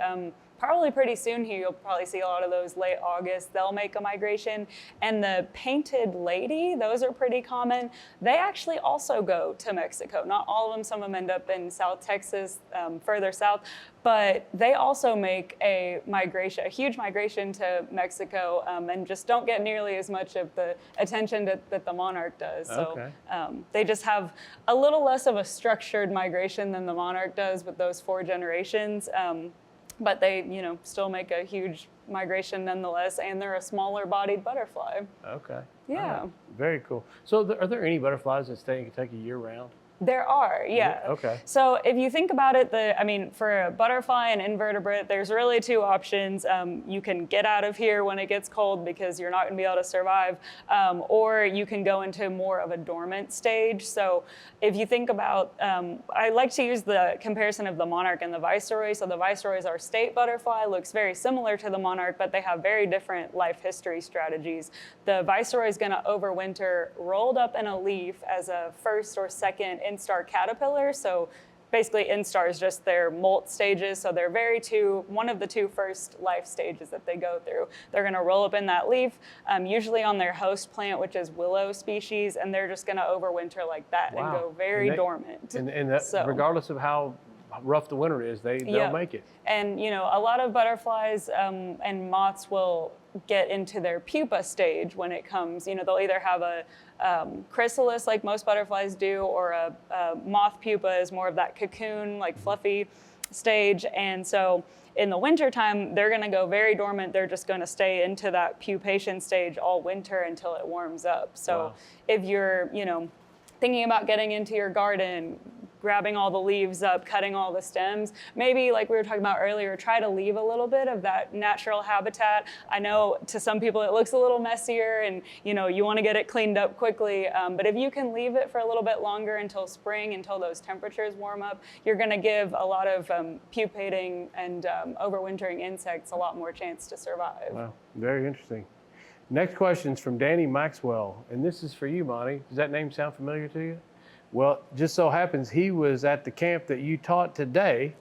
probably pretty soon here, you'll probably see a lot of those late August, they'll make a migration. And the painted lady, those are pretty common. They actually also go to Mexico. Not all of them, some of them end up in South Texas, further south, but they also make a migration, a huge migration to Mexico, and just don't get nearly as much of the attention that the monarch does. Okay. So they just have a little less of a structured migration than the monarch does with those 4 generations. But they, still make a huge migration nonetheless, and they're a smaller bodied butterfly. Okay. Yeah. All right. Very cool. So are there any butterflies that stay in Kentucky year round? There are, yeah. Okay. So if you think about it, for a butterfly and invertebrate, there's really 2 options. You can get out of here when it gets cold because you're not going to be able to survive, or you can go into more of a dormant stage. So if you think about, I like to use the comparison of the monarch and the viceroy. So the viceroy is our state butterfly, looks very similar to the monarch, but they have very different life history strategies. The viceroy is going to overwinter rolled up in a leaf as a first or second instar caterpillar. So basically instar is just their molt stages. So they're one of the 2 first life stages that they go through. They're going to roll up in that leaf, usually on their host plant, which is willow species, and they're just going to overwinter like that and go very dormant. And that, regardless of how rough the winter is, they'll make it. And a lot of butterflies and moths will get into their pupa stage when it comes. They'll either have a chrysalis like most butterflies do, or a moth pupa is more of that cocoon, like fluffy stage. And so in the wintertime, they're going to go very dormant. They're just going to stay into that pupation stage all winter until it warms up. So if you're, thinking about getting into your garden, grabbing all the leaves up, cutting all the stems, maybe like we were talking about earlier, try to leave a little bit of that natural habitat. I know to some people it looks a little messier and you want to get it cleaned up quickly, but if you can leave it for a little bit longer until spring, until those temperatures warm up, you're going to give a lot of pupating and overwintering insects a lot more chance to survive. Wow, very interesting. Next question is from Danny Maxwell, and this is for you, Monte. Does that name sound familiar to you? Well, just so happens he was at the camp that you taught today,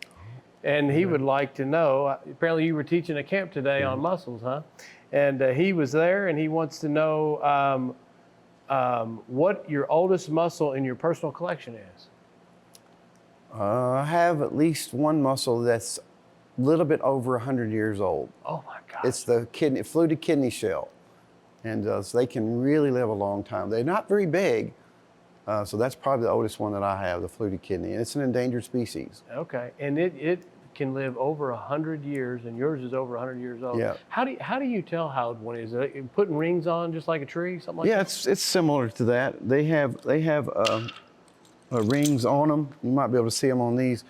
and he would like to know, apparently you were teaching a camp today on mussels, huh? And he was there, and he wants to know what your oldest mussel in your personal collection is. I have at least one mussel that's a little bit over 100 years old. Oh my gosh. It's the fluted kidney shell. And so they can really live a long time. They're not very big, so that's probably the oldest one that I have, the fluted kidney. And it's an endangered species. Okay, and it can live over 100 years, and yours is over 100 years old. Yeah. How do you tell how old one is? Putting rings on just like a tree, something like that? Yeah, it's similar to that. They have rings on them. You might be able to see them on these.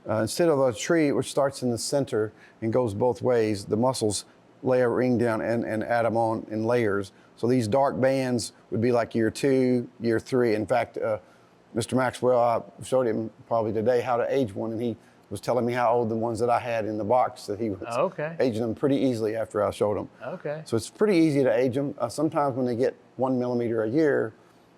Instead of a tree which starts in the center and goes both ways, the mussels lay a ring down and add them on in layers. So these dark bands would be like year 2, year 3. In fact, Mr. Maxwell, I showed him probably today how to age one, and he was telling me how old the ones that I had in the box, that he was aging them pretty easily after I showed him. Okay. So it's pretty easy to age them. Sometimes when they get 1 millimeter a year,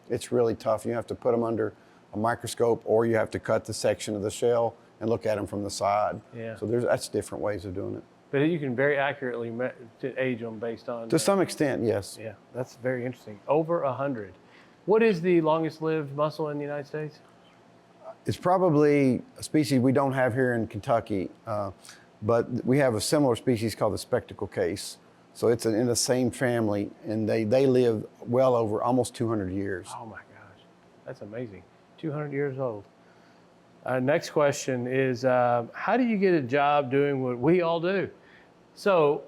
it's really tough. You have to put them under a microscope, or you have to cut the section of the shell and look at them from the side. Yeah. So that's different ways of doing it. But you can very accurately age them based on... To some extent, yes. Yeah, that's very interesting. Over 100. What is the longest lived mussel in the United States? It's probably a species we don't have here in Kentucky, but we have a similar species called the spectacle case. So it's in the same family, and they live well over almost 200 years. Oh my gosh, that's amazing. 200 years old. Next question is, how do you get a job doing what we all do? So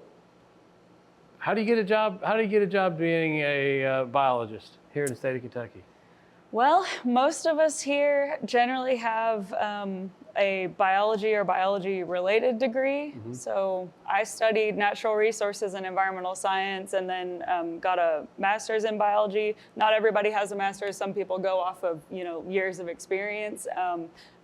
How do you get a job? How do you get a job being a biologist here in the state of Kentucky? Well, most of us here generally have a biology or biology-related degree. So I studied natural resources and environmental science, and then got a master's in biology. Not everybody has a master's. Some people go off of years of experience.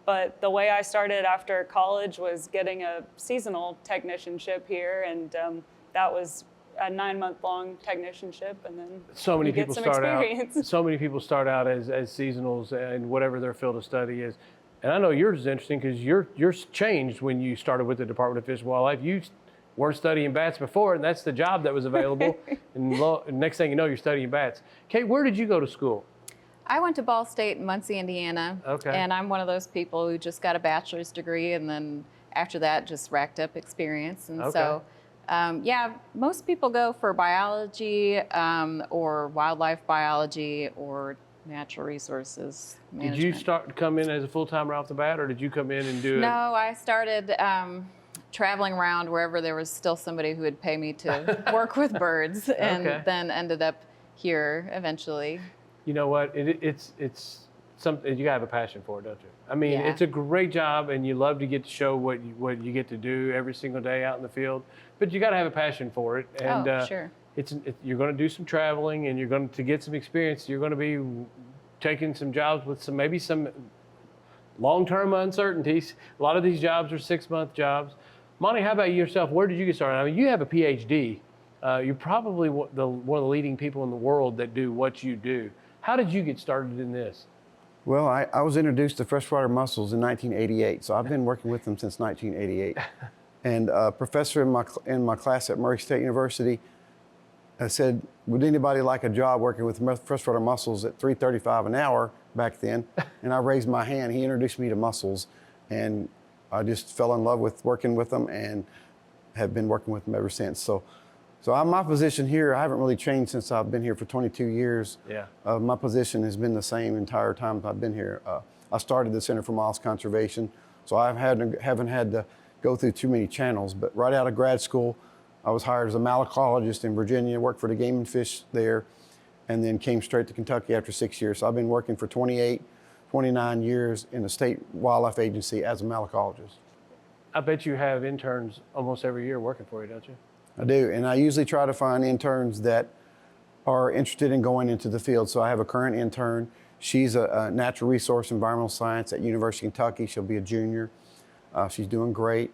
But the way I started after college was getting a seasonal technicianship here, and that was a 9-month-long technicianship, and then So many people start experience. out. So many people start out as seasonals in whatever their field of study is. And I know yours is interesting because yours changed when you started with the Department of Fish and Wildlife. You weren't studying bats before, and that's the job that was available. And next thing you know, you're studying bats. Kate, where did you go to school? I went to Ball State in Muncie, Indiana. Okay. And I'm one of those people who just got a bachelor's degree and then after that just racked up experience. And so, yeah, most people go for biology or wildlife biology or natural resources management. Did you come in as a full-timer off the bat, or did you come in and do it? No, I started traveling around wherever there was still somebody who would pay me to work with birds, and then ended up here eventually. You know what? It's something you gotta have a passion for it, don't you? I mean, Yeah. it's a great job, and you love to get to show what you get to do every single day out in the field. But you gotta have a passion for it. And Sure. You're going to do some traveling, and you're going to get some experience. You're going to be taking some jobs with maybe some long-term uncertainties. A lot of these jobs are 6-month jobs. Monte, how about you yourself? Where did you get started? I mean, you have a PhD. You're probably one of the leading people in the world that do what you do. How did you get started in this? Well, I was introduced to freshwater mussels in 1988, so I've been working with them since 1988. And a professor in my class at Murray State University said, would anybody like a job working with freshwater mussels at $3.35 an hour back then? And I raised my hand. He introduced me to mussels, and I just fell in love with working with them and have been working with them ever since. So my position here, I haven't really changed since I've been here for 22 years. Yeah. My position has been the same entire time I've been here. I started the Center for Mollusk Conservation, so I haven't had to go through too many channels. But right out of grad school, I was hired as a malacologist in Virginia, worked for the Game and Fish there, and then came straight to Kentucky after 6 years. So I've been working for 29 years in the state wildlife agency as a malacologist. I bet you have interns almost every year working for you, don't you? I do, and I usually try to find interns that are interested in going into the field. So I have a current intern. She's a natural resource environmental science at University of Kentucky. She'll be a junior. She's doing great.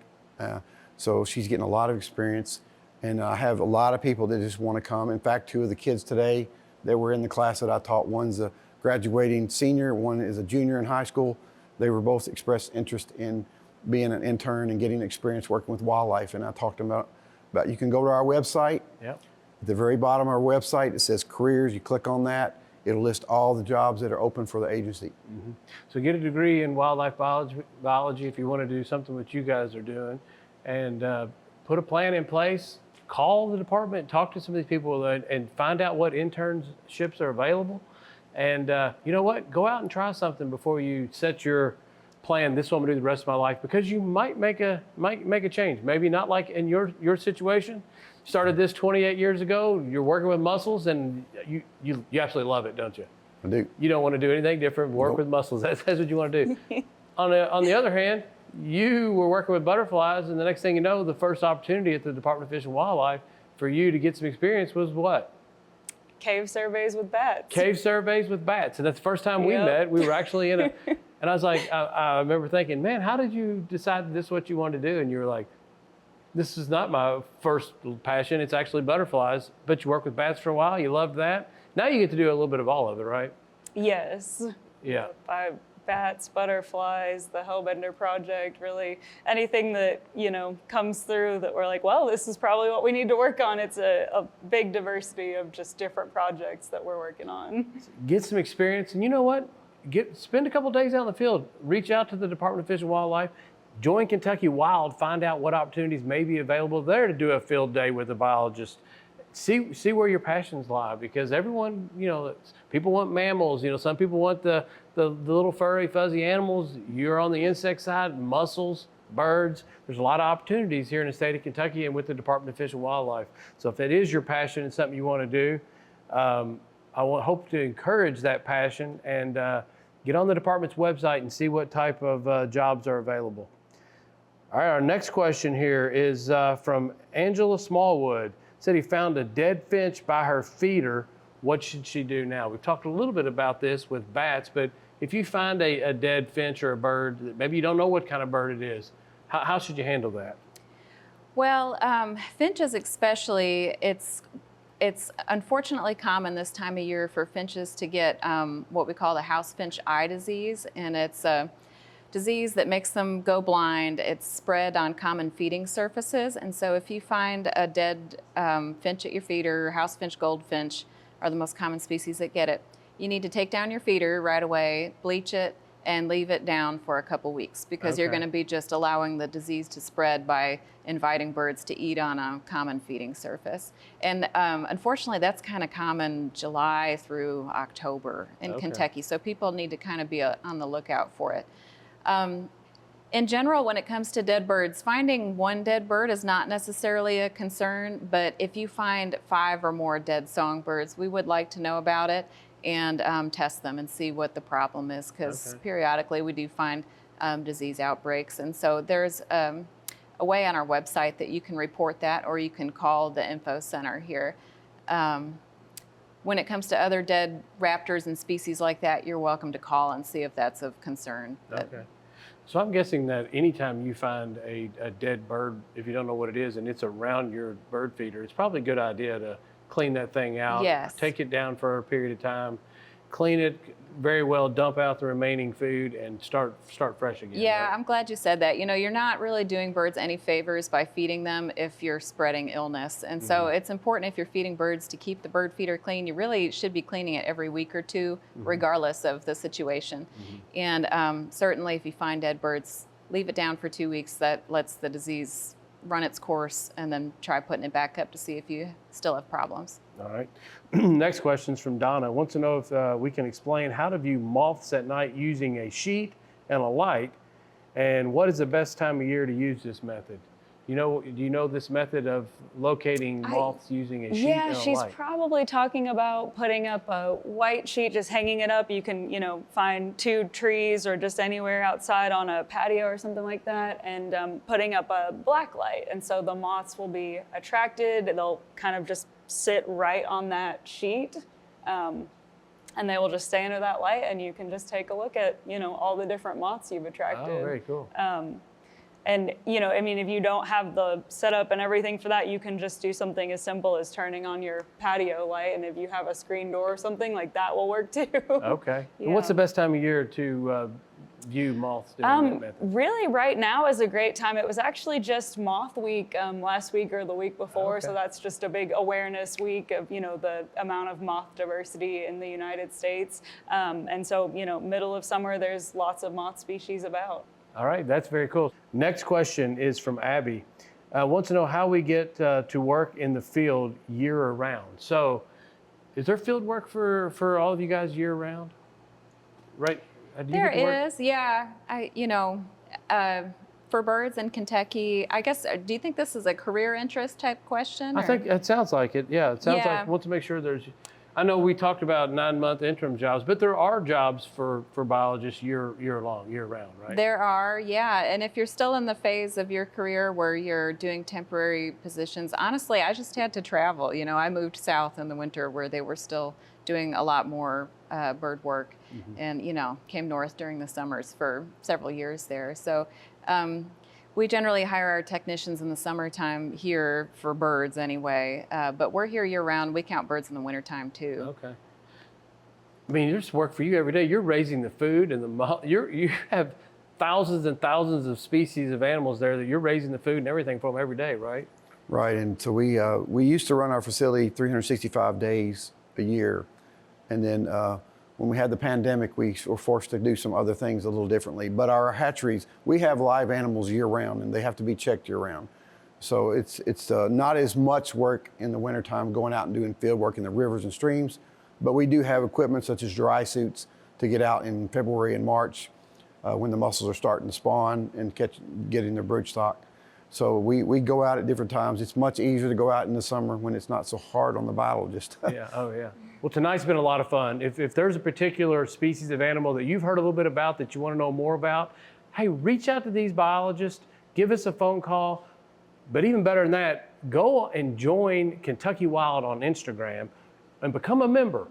So she's getting a lot of experience. And I have a lot of people that just want to come. In fact, 2 of the kids today that were in the class that I taught, one's a graduating senior, one is a junior in high school. They were both expressed interest in being an intern and getting experience working with wildlife. And I talked to them about you can go to our website. Yep. At the very bottom of our website, it says careers. You click on that. It'll list all the jobs that are open for the agency. Mm-hmm. So get a degree in wildlife biology if you want to do something what you guys are doing, and put a plan in place. Call the department, talk to some of these people, and find out what internships are available. And you know what? Go out and try something before you set your plan. This is what I'm gonna do the rest of my life, because you might make a change. Maybe not like in your situation. Started this 28 years ago. You're working with mussels, and you absolutely love it, don't you? I do. You don't want to do anything different. Work Nope. with mussels. That's what you want to do. On the other hand, you were working with butterflies, and the next thing you know, the first opportunity at the Department of Fish and Wildlife for you to get some experience was what? Cave surveys with bats. Cave surveys with bats. And that's the first time we met. We were actually in and I was like, I remember thinking, man, how did you decide that this is what you wanted to do? And you were like, this is not my first passion. It's actually butterflies. But you worked with bats for a while. You loved that. Now you get to do a little bit of all of it, right? Yes. Yeah. Bats, butterflies, the Hellbender project, really anything that, comes through that we're like, well, this is probably what we need to work on. It's a big diversity of just different projects that we're working on. Get some experience, and you know what? Spend a couple days out in the field. Reach out to the Department of Fish and Wildlife. Join Kentucky Wild. Find out what opportunities may be available there to do a field day with a biologist. See where your passions lie, because everyone, people want mammals. Some people want the little furry, fuzzy animals. You're on the insect side, mussels, birds. There's a lot of opportunities here in the state of Kentucky and with the Department of Fish and Wildlife. So if that is your passion and something you want to do, hope to encourage that passion and get on the department's website and see what type of jobs are available. All right, our next question here is from Angela Smallwood. Said he found a dead finch by her feeder. What should she do now? We've talked a little bit about this with bats, but if you find a dead finch or a bird that maybe you don't know what kind of bird it is, how should you handle that? Well, finches especially, it's unfortunately common this time of year for finches to get what we call the house finch eye disease, and it's a disease that makes them go blind. It's spread on common feeding surfaces, and so if you find a dead finch at your feeder, house finch, goldfinch are the most common species that get it. You need to take down your feeder right away, bleach it, and leave it down for a couple weeks because you're going to be just allowing the disease to spread by inviting birds to eat on a common feeding surface. And unfortunately, that's kind of common July through October in Kentucky, so people need to kind of be on the lookout for it. In general, when it comes to dead birds, finding one dead bird is not necessarily a concern, but if you find 5 or more dead songbirds, we would like to know about it and test them and see what the problem is, because periodically we do find disease outbreaks. And so there's a way on our website that you can report that, or you can call the info center here. When it comes to other dead raptors and species like that, you're welcome to call and see if that's of concern. Okay. So I'm guessing that anytime you find a dead bird, if you don't know what it is and it's around your bird feeder, it's probably a good idea to clean that thing out. Yes. Take it down for a period of time, clean it very well, dump out the remaining food, and start fresh again. Yeah, right? I'm glad you said that. You know, you're not really doing birds any favors by feeding them if you're spreading illness. And so it's important, if you're feeding birds, to keep the bird feeder clean. You really should be cleaning it every week or two, regardless of the situation. And certainly if you find dead birds, leave it down for 2 weeks. That lets the disease run its course, and then try putting it back up to see if you still have problems. All right. Next question is from Donna. Wants to know if we can explain how to view moths at night using a sheet and a light, and what is the best time of year to use this method? Do you know this method of locating moths using a sheet and a light? Yeah, she's probably talking about putting up a white sheet, just hanging it up. You can, find 2 trees or just anywhere outside on a patio or something like that, and putting up a black light. And so the moths will be attracted. They'll kind of just sit right on that sheet, and they will just stay under that light, and you can just take a look at, all the different moths you've attracted. Oh, very cool. And, if you don't have the setup and everything for that, you can just do something as simple as turning on your patio light. And if you have a screen door or something, like that will work too. Okay. Yeah. And what's the best time of year to view moths doing that method? Really, right now is a great time. It was actually just Moth Week last week or the week before. Okay. So that's just a big awareness week of, the amount of moth diversity in the United States. And so, middle of summer, there's lots of moth species about. All right, that's very cool. Next question is from Abby. Wants to know how we get to work in the field year round. So is there field work for all of you guys year round? Right? Do you There get to work? is, yeah. For birds in Kentucky, I guess, do you think this is a career interest type question? I or? think it sounds like it. Yeah, it sounds Yeah. like, want to make sure I know we talked about 9-month interim jobs, but there are jobs for biologists year round, right? There are, yeah. And if you're still in the phase of your career where you're doing temporary positions, honestly, I just had to travel. I moved south in the winter where they were still doing a lot more bird work, and, came north during the summers for several years there. So we generally hire our technicians in the summertime here for birds anyway, but we're here year round. We count birds in the wintertime too. Okay. I mean, there's work for you every day. You're raising the food and you have thousands and thousands of species of animals there that you're raising the food and everything from every day, right? Right, and so we used to run our facility 365 days a year, and then when we had the pandemic, we were forced to do some other things a little differently. But our hatcheries, we have live animals year round, and they have to be checked year round. So it's not as much work in the wintertime going out and doing field work in the rivers and streams, but we do have equipment such as dry suits to get out in February and March when the mussels are starting to spawn and getting their brood stock. So we go out at different times. It's much easier to go out in the summer when it's not so hard on the biologist. Yeah, oh yeah. Well, tonight's been a lot of fun. If there's a particular species of animal that you've heard a little bit about that you want to know more about, hey, reach out to these biologists, give us a phone call. But even better than that, go and join Kentucky Wild on Instagram and become a member.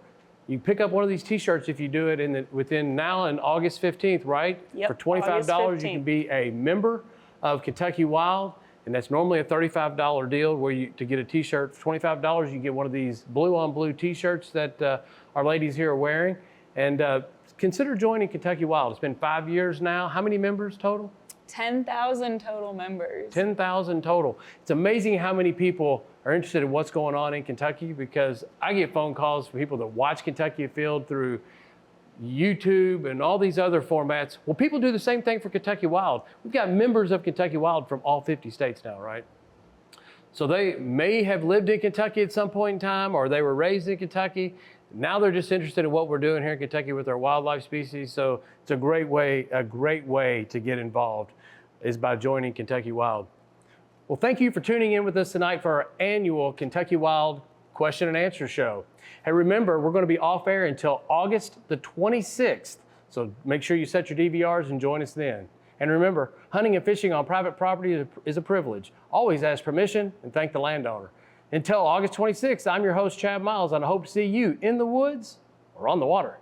You pick up one of these t-shirts if you do it within now and August 15th, right? Yep, For $25, August you 15th. can be a member of Kentucky Wild, and that's normally a $35 deal where to get a t-shirt for $25, you get one of these blue on blue t-shirts that our ladies here are wearing. And consider joining Kentucky Wild. It's been 5 years now. How many members total? 10,000 total members. 10,000 total. It's amazing how many people are interested in what's going on in Kentucky, because I get phone calls from people that watch Kentucky Afield through YouTube and all these other formats. Well, people do the same thing for Kentucky Wild. We've got members of Kentucky Wild from all 50 states now, right? So they may have lived in Kentucky at some point in time, or they were raised in Kentucky. Now they're just interested in what we're doing here in Kentucky with our wildlife species. So it's a great way to get involved is by joining Kentucky Wild. Well, thank you for tuning in with us tonight for our annual Kentucky Wild question and answer show. Hey, remember, we're going to be off air until August the 26th. So make sure you set your DVRs and join us then. And remember, hunting and fishing on private property is a privilege. Always ask permission and thank the landowner. Until August 26th, I'm your host, Chad Miles, and I hope to see you in the woods or on the water.